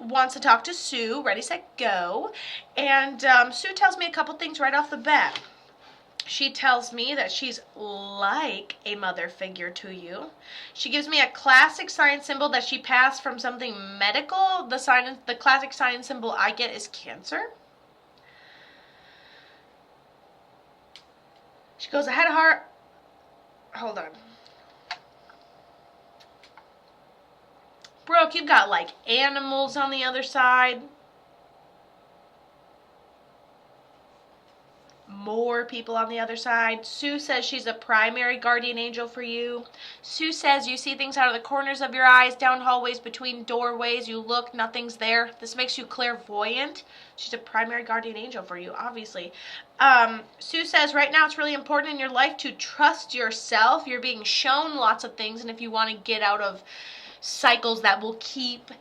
wants to talk to Sue. Ready, set, go. And Sue tells me a couple things right off the bat. She tells me that she's like a mother figure to you. She gives me a classic sign symbol that she passed from something medical. The classic sign symbol I get is Cancer. She goes, I had a heart. Hold on. Brooke, you've got like animals on the other side. More people on the other side. Sue says she's a primary guardian angel for you. Sue says you see things out of the corners of your eyes, down hallways, between doorways. You look, nothing's there. This makes you clairvoyant. She's a primary guardian angel for you, obviously. Sue says right now it's really important in your life to trust yourself. You're being shown lots of things, and if you want to get out of cycles that will keep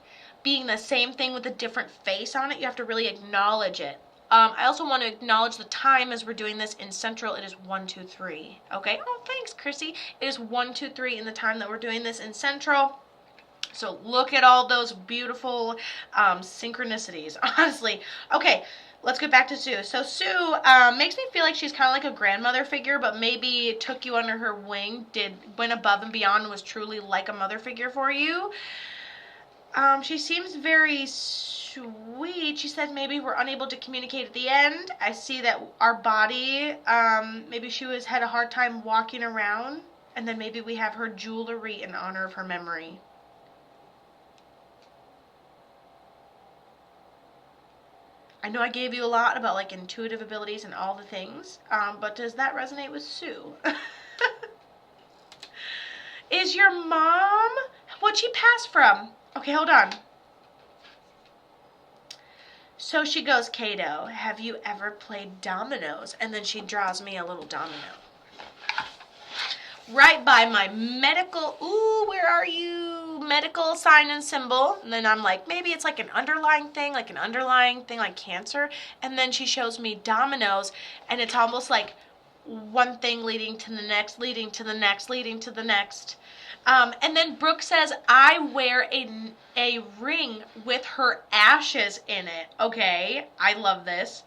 being the same thing with a different face on it, you have to really acknowledge it. I also want to acknowledge the time as we're doing this in Central. It is 1:23. Okay. Oh, thanks, Chrissy. It is 1:23 in the time that we're doing this in Central. So look at all those beautiful synchronicities, honestly. Okay, let's get back to Sue. So Sue makes me feel like she's kind of like a grandmother figure, but maybe took you under her wing, went above and beyond, and was truly like a mother figure for you. She seems very sweet. She said maybe we're unable to communicate at the end. I see that our body, maybe she had a hard time walking around, and then maybe we have her jewelry in honor of her memory. I know I gave you a lot about like intuitive abilities and all the things, but does that resonate with Sue? Is your mom, what'd she pass from? Okay, hold on. So she goes, Kato, have you ever played dominoes? And then she draws me a little domino. Right by my medical, ooh, where are you? Medical sign and symbol. And then I'm like, maybe it's like an underlying thing like Cancer. And then she shows me dominoes, and it's almost like one thing leading to the next, leading to the next, leading to the next. And then Brooke says, I wear a ring with her ashes in it. Okay, I love this.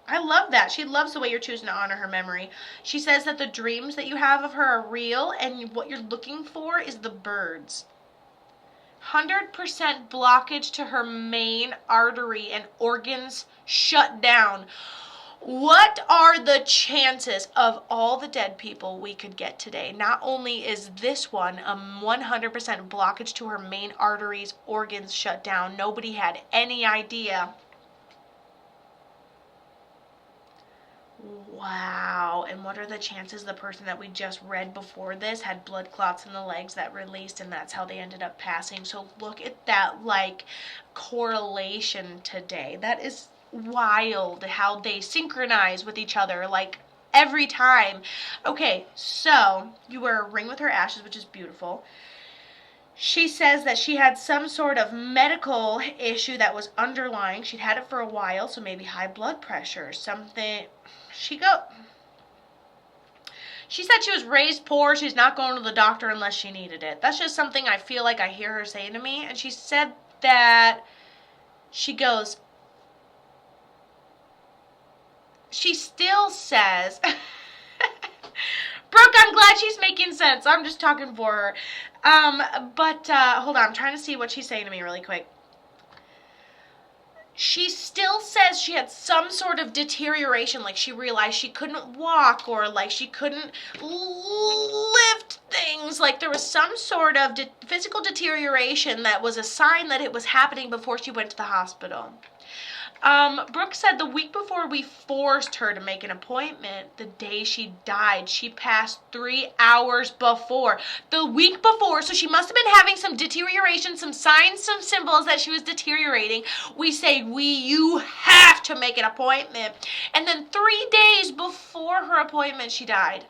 I love that. She loves the way you're choosing to honor her memory. She says that the dreams that you have of her are real, and what you're looking for is the birds. 100% blockage to her main artery and organs shut down. What are the chances of all the dead people we could get today? Not only is this one a 100% blockage to her main arteries, organs shut down. Nobody had any idea. Wow. And what are the chances the person that we just read before this had blood clots in the legs that released, and that's how they ended up passing? So look at that like correlation today. That is wild how they synchronize with each other like every time. Okay, so you wear a ring with her ashes, which is beautiful. She says that she had some sort of medical issue that was underlying. She'd had it for a while, so maybe high blood pressure, something. She said she was raised poor. She's not going to the doctor unless she needed it. That's just something I feel like I hear her saying to me. And she said that she goes, she still says, Brooke, I'm glad she's making sense. I'm just talking for her. Hold on. I'm trying to see what she's saying to me really quick. She still says she had some sort of deterioration, like she realized she couldn't walk, or like she couldn't lift things, like there was some sort of physical deterioration that was a sign that it was happening before she went to the hospital. Brooke said the week before we forced her to make an appointment, the day she died, she passed 3 hours before. The week before, so she must have been having some deterioration, some signs, some symbols that she was deteriorating. We say, you have to make an appointment. And then 3 days before her appointment, she died.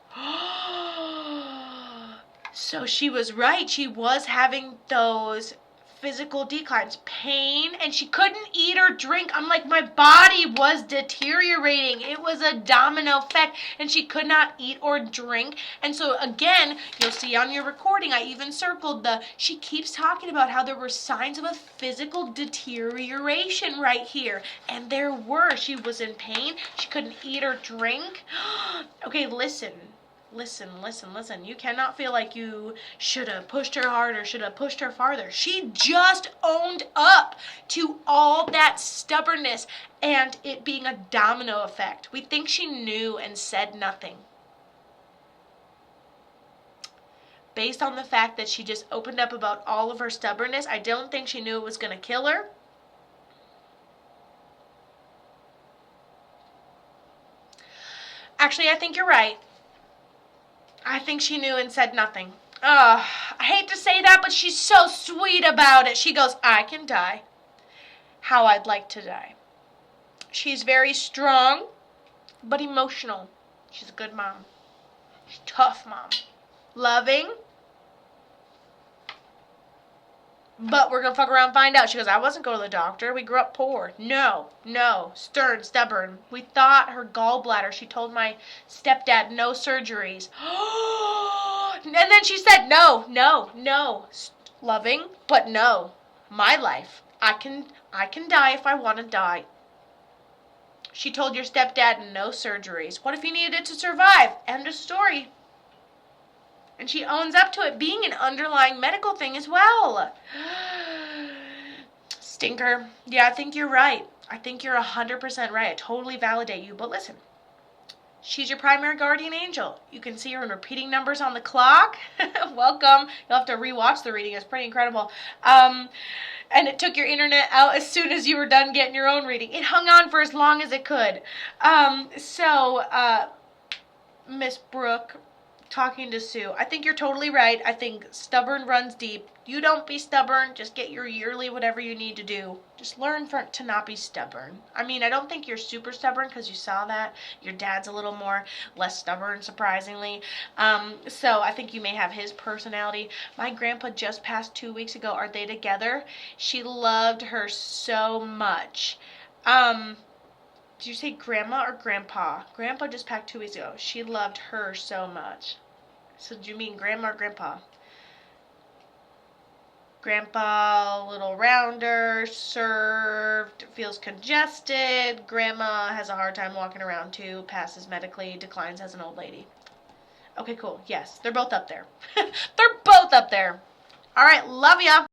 So she was right. She was having those physical declines, pain, and she couldn't eat or drink. I'm like, my body was deteriorating. It was a domino effect, and she could not eat or drink. And so again, you'll see on your recording, I even circled she keeps talking about how there were signs of a physical deterioration right here. And there were. She was in pain. She couldn't eat or drink. Okay, listen. You cannot feel like you should have pushed her harder, should have pushed her farther. She just owned up to all that stubbornness and it being a domino effect. We think she knew and said nothing. Based on the fact that she just opened up about all of her stubbornness, I don't think she knew it was going to kill her. Actually, I think you're right. I think she knew and said nothing. I hate to say that, but she's so sweet about it. She goes, I can die how I'd like to die. She's very strong, but emotional. She's a good mom. She's a tough mom. Loving. But we're going to fuck around and find out. She goes, I wasn't going to the doctor. We grew up poor. No. Stern, stubborn. We thought her gallbladder. She told my stepdad no surgeries. And then she said, no. Loving, but no. My life. I can die if I want to die. She told your stepdad no surgeries. What if he needed it to survive? End of story. And she owns up to it being an underlying medical thing as well. Stinker. Yeah, I think you're right. I think you're 100% right. I totally validate you. But listen, she's your primary guardian angel. You can see her in repeating numbers on the clock. Welcome. You'll have to rewatch the reading. It's pretty incredible. And it took your internet out as soon as you were done getting your own reading. It hung on for as long as it could. Miss Brooke, talking to Sue, I think you're totally right. I think stubborn runs deep. You don't be stubborn. Just get your yearly whatever you need to do. Just learn to not be stubborn. I mean, I don't think you're super stubborn because you saw that. Your dad's a little more less stubborn, surprisingly. So I think you may have his personality. My grandpa just passed 2 weeks ago. Are they together? She loved her so much. Did you say grandma or grandpa? Grandpa just passed 2 weeks ago. She loved her so much. So do you mean grandma or grandpa? Grandpa, a little rounder, served, feels congested. Grandma has a hard time walking around too, passes medically, declines as an old lady. Okay, cool. Yes, they're both up there. They're both up there. All right, love ya.